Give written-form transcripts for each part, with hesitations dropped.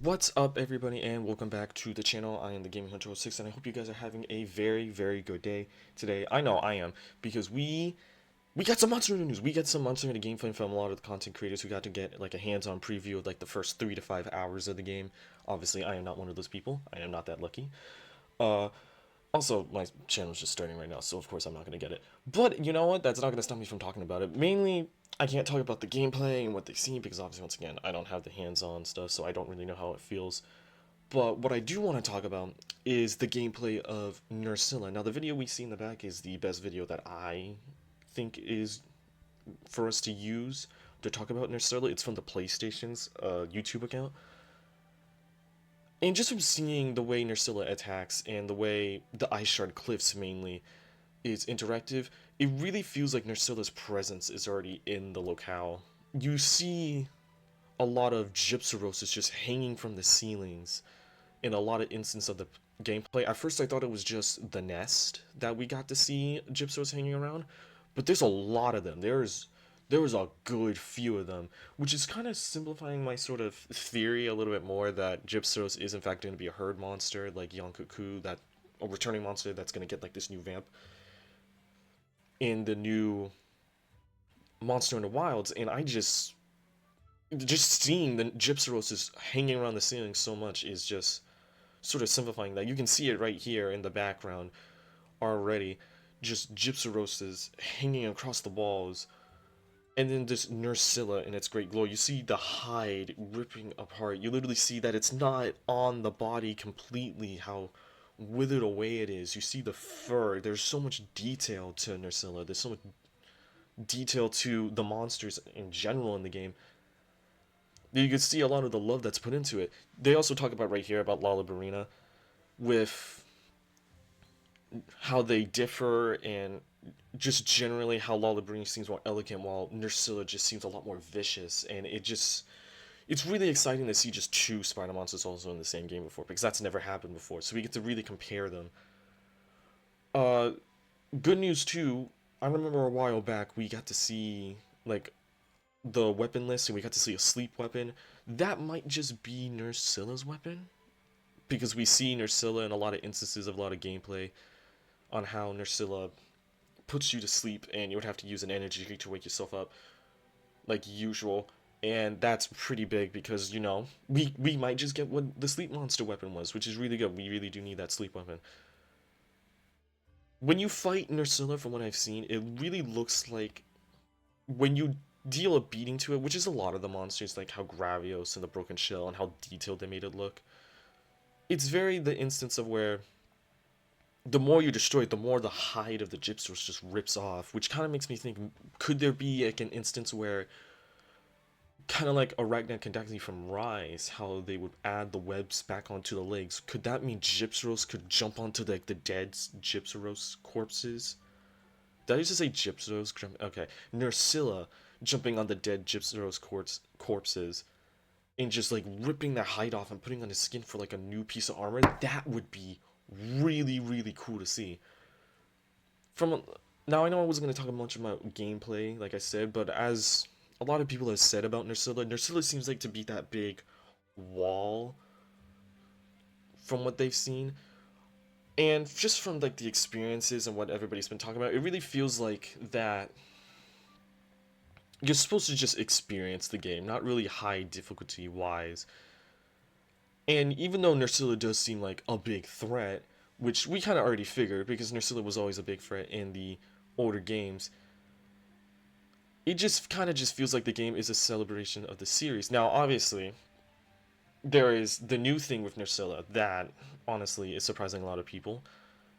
What's up, everybody, and welcome back to the channel. I am the Gaming Hunter 06, and I hope you guys are having a very good day today. I know I am, because we got some Monster Hunter news. We got some Monster Hunter gameplay from a lot of the content creators who got to get like a hands-on preview of like the first 3 to 5 hours of the game. Obviously, I am not one of those people. I am not that lucky. Uh, Also, my channel's just starting right now, so of course I'm not gonna get it. But you know what? That's not gonna stop me from talking about it. Mainly, I can't talk about the gameplay and what they've seen because obviously, once again, I don't have the hands-on stuff, so I don't really know how it feels. But what I do want to talk about is the gameplay of Nerscylla. Now, the video we see in the back is the best video that I think is for us to use to talk about Nerscylla. It's from the PlayStation's YouTube account. And just from seeing the way Nerscylla attacks and the way the Ice Shard Cliffs mainly is interactive, it really feels like Nerscylla's presence is already in the locale. You see a lot of Gypsaroses just hanging from the ceilings in a lot of instances of the gameplay. At first I thought it was just the nest that we got to see Gypsaros hanging around, but there's a lot of them. There was a good few of them, which is kind of simplifying my sort of theory a little bit more that Gypsaros is in fact going to be a herd monster like Yonkuku, that a returning monster that's going to get like this new vamp in the new Monster in the Wilds, and I just seeing the Gypsaroses hanging around the ceiling so much is just sort of simplifying that. You can see it right here in the background already, just Gypsaroses hanging across the walls, and then this Nerscylla in its great glory. You see the hide ripping apart. You literally see that it's not on the body completely, how withered away it is. You see the fur. There's so much detail to Nerscylla. There's so much detail to the monsters in general in the game. You can see a lot of the love that's put into it. They also talk about right here about Lalabarina with how they differ and just generally how Lalabarina seems more elegant while Nerscylla just seems a lot more vicious, and it's really exciting to see just two spider monsters also in the same game before, because that's never happened before, so we get to really compare them. Uh, Good news too, I remember a while back we got to see like the weapon list and we got to see a sleep weapon. That might just be Nerscylla's weapon, because we see Nerscylla in a lot of instances of a lot of gameplay on how Nerscylla puts you to sleep and you would have to use an energy drink to wake yourself up like usual, and that's pretty big because we might just get what the sleep monster weapon was, which is really good. We really do need that sleep weapon. When you fight Nerscylla, from what I've seen, it really looks like when you deal a beating to it, which is a lot of the monsters, like how Gravios and the Broken Shell and how detailed they made it look. It's very the instance of where the more you destroy it, the more the hide of the Gypsaros just rips off, which kind of makes me think, could there be like an instance where, kind of like Arachnid Kandaki from Rise, how they would add the webs back onto the legs, could that mean Gypsaros could jump onto like the dead Gypsaros corpses? Did I used to say Gypsaros? Okay, Nerscylla jumping on the dead Gypsaros corpses and just like ripping their hide off and putting on his skin for like a new piece of armor. That would be really cool to see. From Now, I know I wasn't going to talk much about gameplay, like I said, but as a lot of people have said about Nerscylla, Nerscylla seems like to be that big wall from what they've seen. And just from like the experiences and what everybody's been talking about, it really feels like that you're supposed to just experience the game, not really high difficulty wise. And even though Nerscylla does seem like a big threat, which we kind of already figured because Nerscylla was always a big threat in the older games, it just kind of just feels like the game is a celebration of the series. Now, obviously, there is the new thing with Nerscylla that honestly is surprising a lot of people.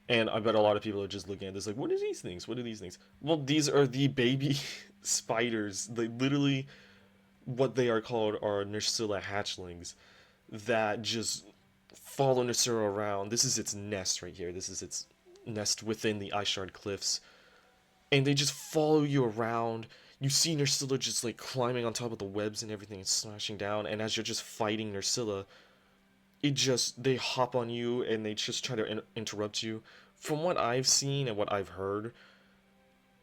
And I bet a lot of people are just looking at this like, what are these things? What are these things? Well, these are the baby spiders. They literally, what they are called are Nerscylla hatchlings that just follow Nerscylla around. This is its nest right here. This is its nest within the Ice Shard Cliffs. And they just follow you around. You see Nerscylla just like climbing on top of the webs and everything and smashing down. And as you're just fighting Nerscylla, they hop on you and they just try to interrupt you. From what I've seen and what I've heard,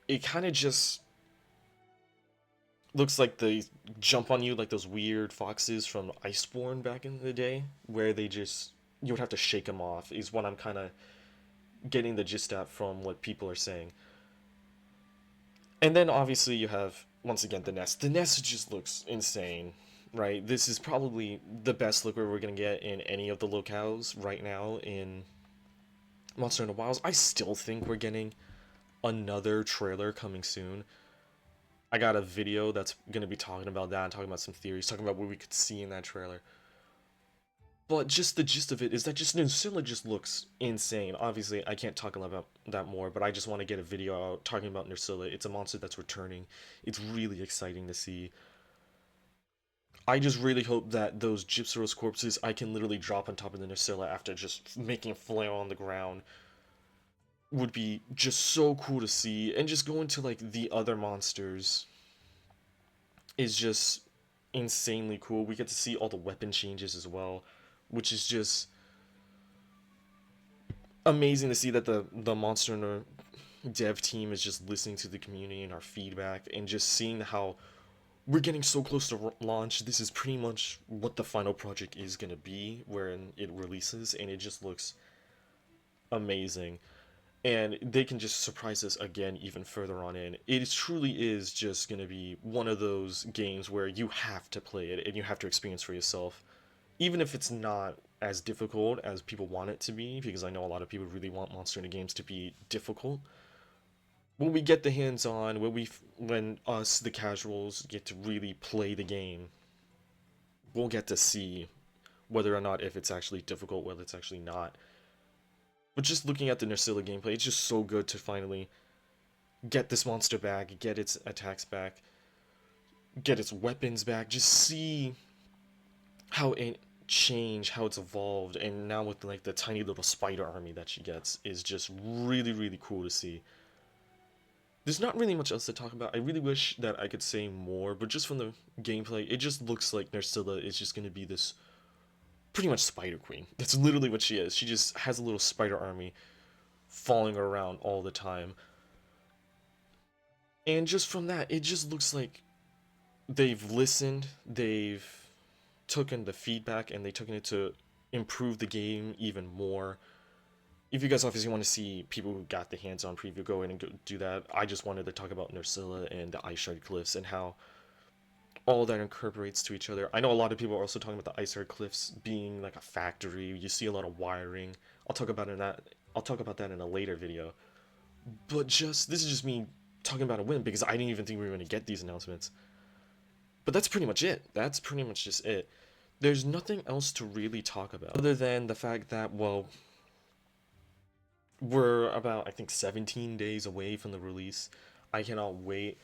it kind of just looks like they jump on you like those weird foxes from Iceborne back in the day, where they just you would have to shake them off. Is what I'm kind of getting the gist at from what people are saying. And then obviously you have once again the nest. The nest just looks insane, right? This is probably the best look we're gonna get in any of the locales right now in Monster Hunter Wilds. I still think we're getting another trailer coming soon. I got a video that's gonna be talking about that, and talking about some theories, talking about what we could see in that trailer. But just the gist of it is that just Nerscylla just looks insane. Obviously, I can't talk about that more, but I just want to get a video out talking about Nerscylla. It's a monster that's returning. It's really exciting to see. I just really hope that those Gypsyros corpses I can literally drop on top of the Nerscylla after just making a flail on the ground would be just so cool to see. And just going to like the other monsters is just insanely cool. We get to see all the weapon changes as well, which is just amazing to see that the Monster Hunter dev team is just listening to the community and our feedback, and just seeing how we're getting so close to launch. This is pretty much what the final project is going to be when it releases, and it just looks amazing. And they can just surprise us again even further on in. It truly is just going to be one of those games where you have to play it and you have to experience for yourself, even if it's not as difficult as people want it to be, because I know a lot of people really want Monster Hunter games to be difficult. When we get the hands on, when us the casuals get to really play the game, we'll get to see whether or not if it's actually difficult, whether it's actually not. But just looking at the Nerscylla gameplay, it's just so good to finally get this monster back, get its attacks back, get its weapons back, just see how it changed, how it's evolved, and now with like the tiny little spider army that she gets is just really, really cool to see. There's not really much else to talk about. I really wish that I could say more, but just from the gameplay, it just looks like Nerscylla is just going to be this pretty much Spider Queen. That's literally what she is. She just has a little spider army following her around all the time. And just from that, it just looks like they've listened, they've taken the feedback, and they've taken it to improve the game even more. If you guys obviously want to see people who got the hands-on preview, go in and go do that. I just wanted to talk about Nerscylla and the Ice Shard Cliffs and how all that incorporates to each other. I know a lot of people are also talking about the Ice Shard Cliffs being like a factory. You see a lot of wiring. I'll talk about that. I'll talk about that in a later video. But just this is just me talking about a win, because I didn't even think we were going to get these announcements. But that's pretty much it. That's pretty much just it. There's nothing else to really talk about other than the fact that, well, we're about, I think, 17 days away from the release. I cannot wait.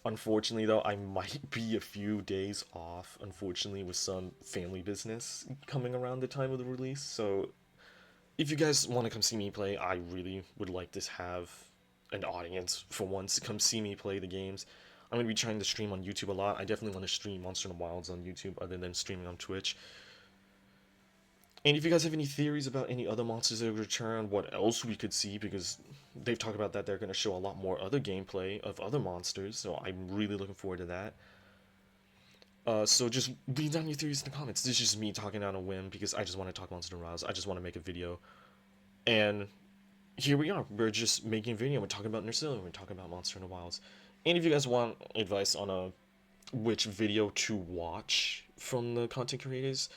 Unfortunately, though, I might be a few days off, unfortunately, with some family business coming around the time of the release. So, if you guys want to come see me play, I really would like to have an audience for once to come see me play the games. I'm going to be trying to stream on YouTube a lot. I definitely want to stream Monster Hunter Wilds on YouTube other than streaming on Twitch. And if you guys have any theories about any other monsters that return, what else we could see, because they've talked about that they're going to show a lot more other gameplay of other monsters, so I'm really looking forward to that. So just leave down your theories in the comments. This is just me talking on a whim because I just want to talk Monster Hunter Rise. I just want to make a video. And here we are. We're just making a video. We're talking about Nerscylla. We're talking about Monster Hunter Wilds. And if you guys want advice on which video to watch from the content creators,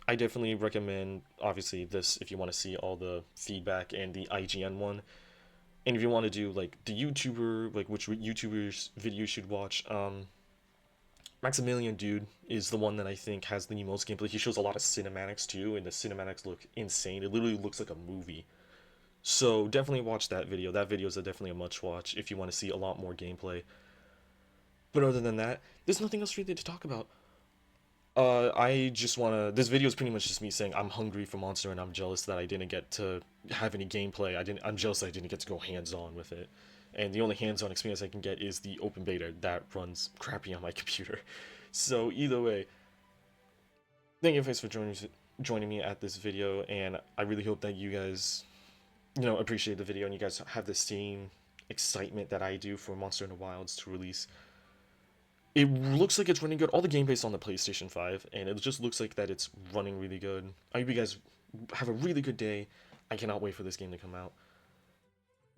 I definitely recommend, obviously, this if you want to see all the feedback, and the IGN one. And if you want to do, like, the YouTuber, like, which YouTuber's video you should watch, Maximilian Dude is the one that I think has the most gameplay. He shows a lot of cinematics, too, and the cinematics look insane. It literally looks like a movie. So, definitely watch that video. That video is definitely a must watch if you want to see a lot more gameplay. But other than that, there's nothing else really to talk about. I just wanna. This video is pretty much just me saying I'm hungry for Monster, and I'm jealous that I didn't get to have any gameplay. I'm jealous that I didn't get to go hands-on with it, and the only hands-on experience I can get is the open beta that runs crappy on my computer. So either way, thank you guys for joining me at this video, and I really hope that you guys, appreciate the video, and you guys have the same excitement that I do for Monster Hunter Wilds to release. It looks like it's running good. All the gameplay's on the PlayStation 5, and it just looks like that it's running really good. I hope you guys have a really good day. I cannot wait for this game to come out.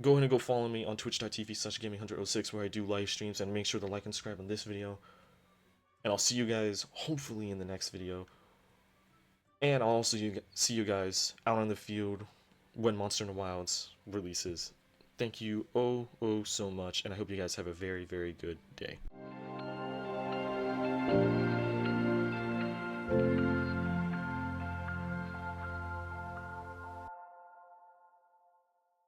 Go ahead and go follow me on twitch.tv/gaming106 where I do live streams, and make sure to like and subscribe on this video. And I'll see you guys hopefully in the next video. And I'll also see you guys out on the field when Monster in the Wilds releases. Thank you oh so much, and I hope you guys have a very, very good day.